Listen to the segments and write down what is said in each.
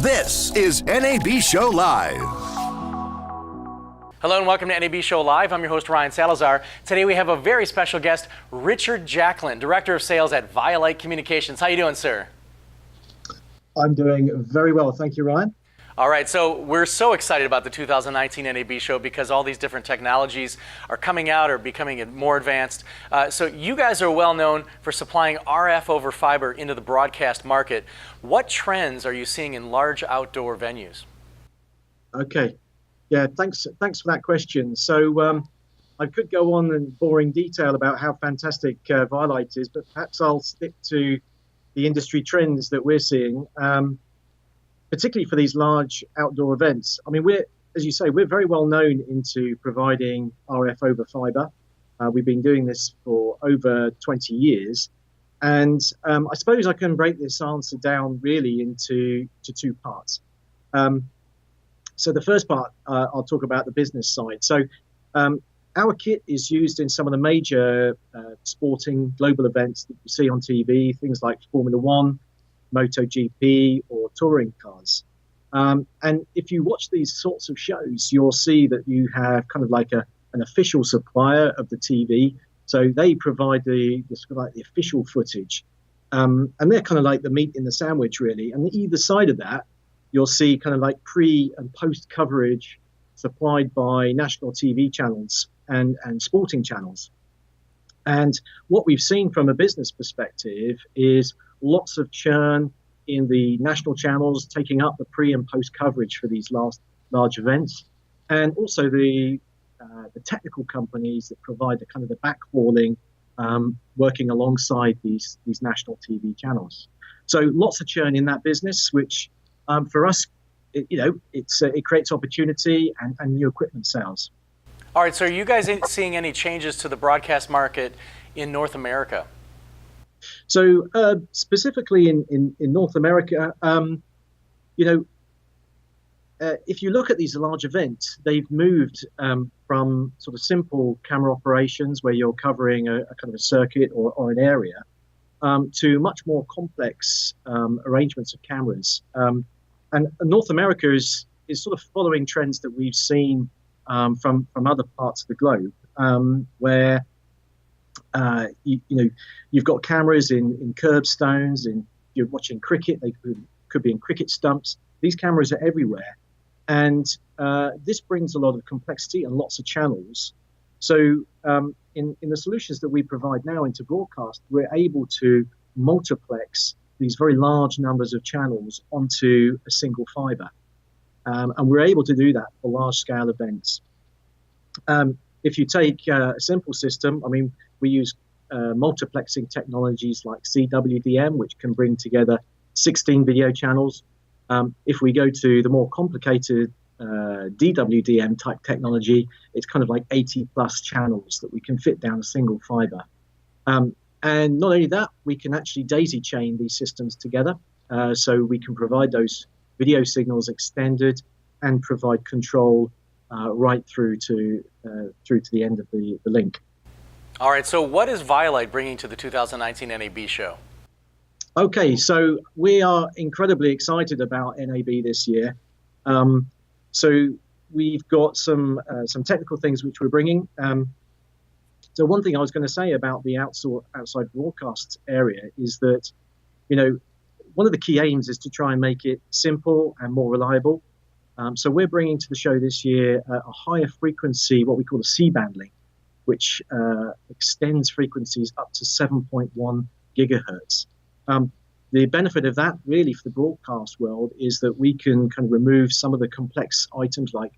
This is NAB Show Live. Hello and welcome to NAB Show Live. I'm your host, Ryan Salazar. Today we have a very special guest, Richard Jacklin, Director of Sales at ViaLite Communications. How you doing, sir? I'm doing very well. Thank you, Ryan. All right, so we're so excited about the 2019 NAB show because all these different technologies are coming out or becoming more advanced. So you guys are well known for supplying RF over fiber into the broadcast market. What trends are you seeing in large outdoor venues? Okay, yeah, thanks for that question. So I could go on in boring detail about how fantastic ViaLite is, but perhaps I'll stick to the industry trends that we're seeing. Particularly for these large outdoor events. I mean, as you say, we're very well known into providing RF over fiber. We've been doing this for over 20 years. And I suppose I can break this answer down really into two parts. So the first part, I'll talk about the business side. So our kit is used in some of the major sporting global events that you see on TV, things like Formula One, MotoGP or touring cars. And if you watch these sorts of shows, you'll see that you have kind of like an official supplier of the TV. So they provide the sort of like the official footage. And they're kind of like the meat in the sandwich, really. And either side of that, you'll see kind of like pre and post coverage supplied by national TV channels and sporting channels. And what we've seen from a business perspective is lots of churn in the national channels, taking up the pre and post coverage for these large events, and also the technical companies that provide the kind of the backhauling, working alongside these national TV channels. So lots of churn in that business, which for us, it creates opportunity and new equipment sales. All right, so are you guys seeing any changes to the broadcast market in North America? So specifically in North America, if you look at these large events, they've moved from sort of simple camera operations where you're covering a kind of a circuit or an area to much more complex arrangements of cameras. And North America is sort of following trends that we've seen from other parts of the globe, where you've got cameras in curbstones, and you're watching cricket. They could be in cricket stumps. These cameras are everywhere, and this brings a lot of complexity and lots of channels. So in the solutions that we provide now into broadcast, we're able to multiplex these very large numbers of channels onto a single fiber, and we're able to do that for large-scale events. If you take a simple system, I mean, we use multiplexing technologies like CWDM, which can bring together 16 video channels. If we go to the more complicated DWDM type technology, it's kind of like 80 plus channels that we can fit down a single fiber. And not only that, we can actually daisy chain these systems together. So we can provide those video signals extended and provide control right through to the end of the link. All right, so what is ViaLite bringing to the 2019 NAB show? Okay, so we are incredibly excited about NAB this year. So we've got some technical things which we're bringing. So one thing I was going to say about the outside broadcast area is that, one of the key aims is to try and make it simple and more reliable. So we're bringing to the show this year a higher frequency, what we call a C-band link, which extends frequencies up to 7.1 gigahertz. The benefit of that really for the broadcast world is that we can kind of remove some of the complex items like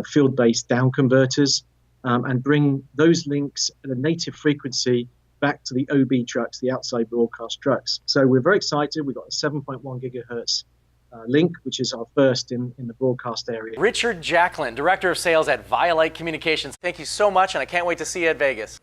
field-based down converters and bring those links at a native frequency back to the OB trucks, the outside broadcast trucks. So we're very excited. We've got a 7.1 gigahertz link, which is our first in the broadcast area. Richard Jacklin, Director of Sales at ViaLite Communications. Thank you so much, and I can't wait to see you at Vegas.